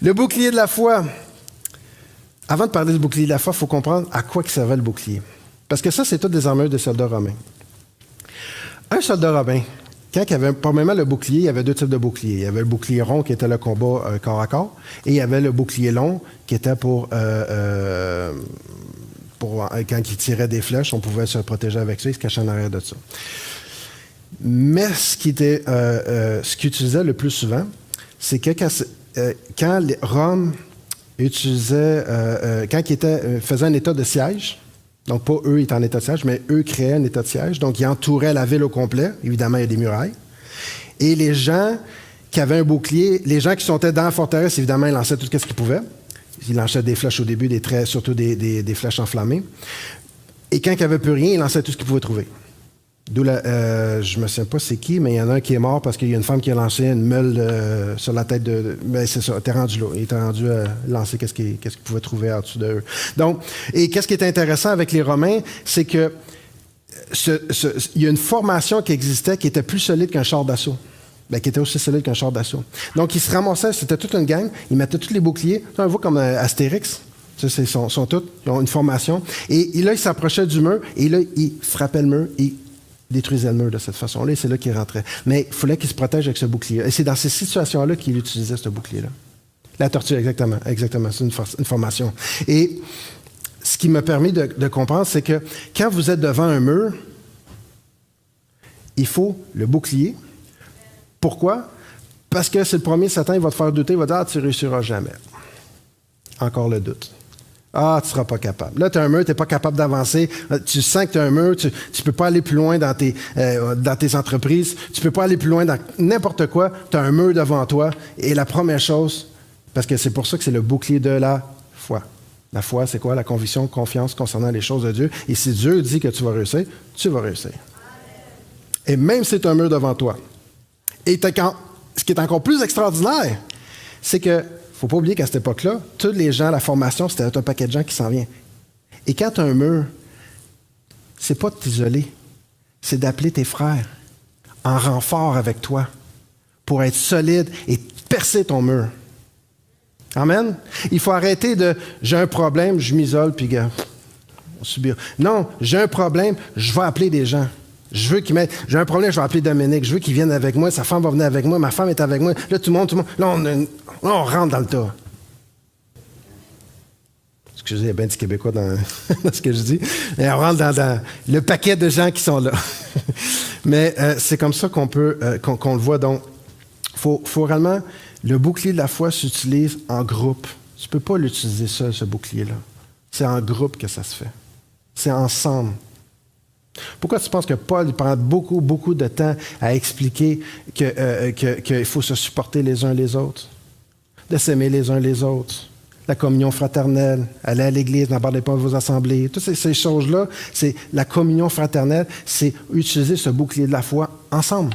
Le bouclier de la foi. Avant de parler du bouclier de la foi, il faut comprendre à quoi il servait le bouclier. Parce que ça, c'est toutes des armures de soldats romains. Un soldat romain, quand il avait probablement le bouclier, il y avait deux types de boucliers. Il y avait le bouclier rond qui était le combat corps à corps, et il y avait le bouclier long qui était pour quand il tirait des flèches, on pouvait se protéger avec ça, il se cachait en arrière de ça. Mais ce qu'il utilisait le plus souvent, c'est que quand Rome utilisait, quand il faisait un état de siège, donc pas eux étaient en état de siège, mais eux créaient un état de siège, donc ils entouraient la ville au complet, évidemment il y a des murailles, et les gens qui avaient un bouclier, les gens qui sont dans la forteresse, évidemment ils lançaient tout ce qu'ils pouvaient, ils lançaient des flèches au début, surtout des flèches enflammées, et quand il n'y avait plus rien, ils lançaient tout ce qu'ils pouvaient trouver. D'où je ne me souviens pas c'est qui, mais il y en a un qui est mort parce qu'il y a une femme qui a lancé une meule sur la tête de... Ben c'est ça, il était rendu à lancer qu'est-ce qu'il pouvait trouver en dessous d'eux. Donc, et qu'est-ce qui est intéressant avec les Romains, c'est que il y a une formation qui existait qui était plus solide qu'un char d'assaut. Ben, qui était aussi solide qu'un char d'assaut. Donc, ils se ramassaient, c'était toute une gang, ils mettaient tous les boucliers, un peu comme Astérix. Ils sont tous, ils ont une formation. Et là, ils s'approchaient du mur, et là, ils frappaient le mur, et détruisait le mur de cette façon-là, et c'est là qu'il rentrait. Mais il fallait qu'il se protège avec ce bouclier. Et c'est dans ces situations-là qu'il utilisait ce bouclier-là. La tortue, exactement. C'est une formation. Et ce qui m'a permis de comprendre, c'est que quand vous êtes devant un mur, il faut le bouclier. Pourquoi? Parce que c'est le premier Satan, il va te faire douter, il va te dire « Ah, tu ne réussiras jamais. » Encore le doute. Ah, tu ne seras pas capable. Là, tu as un mur, tu n'es pas capable d'avancer. Tu sens que tu as un mur, tu ne peux pas aller plus loin dans tes entreprises. Tu ne peux pas aller plus loin dans n'importe quoi. Tu as un mur devant toi. Et la première chose, parce que c'est pour ça que c'est le bouclier de la foi. La foi, c'est quoi? La conviction, confiance concernant les choses de Dieu. Et si Dieu dit que tu vas réussir, tu vas réussir. Et même si tu as un mur devant toi. Et ce qui est encore plus extraordinaire, c'est que il ne faut pas oublier qu'à cette époque-là, tous les gens, la formation, c'était un paquet de gens qui s'en vient. Et quand tu as un mur, c'est pas de t'isoler, c'est d'appeler tes frères en renfort avec toi pour être solide et percer ton mur. Amen? Il faut arrêter de « j'ai un problème, je m'isole, puis gars, on subit. » Non, j'ai un problème, je vais appeler des gens. Je veux qu'ils m'aident. J'ai un problème, je vais appeler Dominique. Je veux qu'il vienne avec moi. Sa femme va venir avec moi. Ma femme est avec moi. Là, tout le monde. Là, on rentre dans le tas. Excusez, il y a bien du Québécois dans ce que je dis. Et on rentre dans le paquet de gens qui sont là. Mais c'est comme ça qu'on le voit. Donc, faut réellement... Le bouclier de la foi s'utilise en groupe. Tu ne peux pas l'utiliser seul, ce bouclier-là. C'est en groupe que ça se fait. C'est ensemble. Pourquoi tu penses que Paul prend beaucoup, beaucoup de temps à expliquer qu'il faut se supporter les uns les autres, de s'aimer les uns les autres, la communion fraternelle, aller à l'église, n'abordez pas vos assemblées, toutes ces choses-là, c'est la communion fraternelle, c'est utiliser ce bouclier de la foi ensemble.